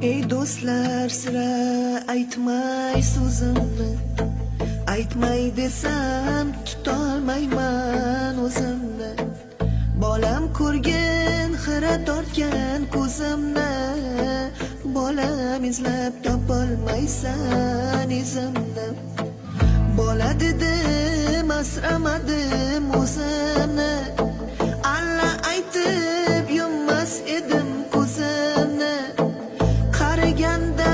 Ey do'stlar, sira aytmay so'zimni, aytmay desam tutolmayman o'zimni. Bolam ko'rgin, xira tortgan ko'zimni, bolam izlab topolmaysan izimni. Bola dedim, asramadim o'zimni, alla aytib yummas edim ko'zimni. Qaraganda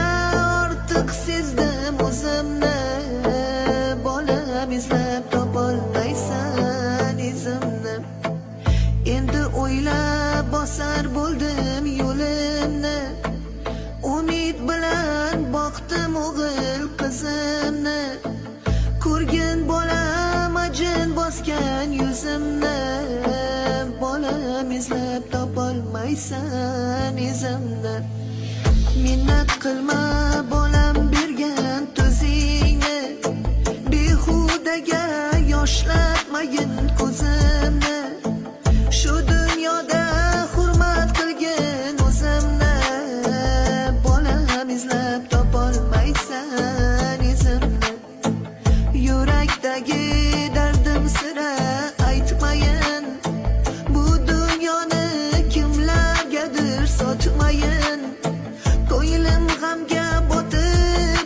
ortiq sezdim o'zimni, bolam izlab topolmaysan izimni. Endi o'ylab bosar bo'ldim yo'limni, umid bilan boqdim o'g'il qizimni. Ko'rgin bolam ajin bosgan yuzimni, bolam izlab topolmaysan izimni. Minnat qilma bolam bergan tuzingni, behudaga yoshlatmagin ko'zimni. Shu dunyoda hurmat qilgin o'zimni, bolam izlab topolmaysan izimni. Yurakdagi dardim sira aytmayin, bu dunyoni kimlargadir sotmayin. Ko'nglim g'amga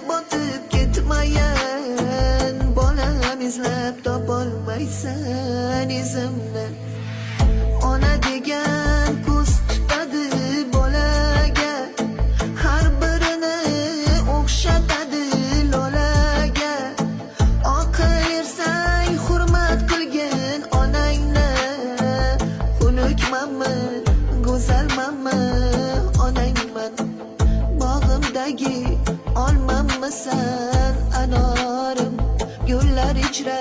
botib ketmayin, bolam izlab topolmaysan izimni. Ona degan ko'z tutadi bolaga, har birini o'xshatadi lolaga. Oqaversang hurmat qilgin onangni, xunukmanmi, go'zalmanmi, onangman. Bog'imdagi olmammisan anorim, gullar ichra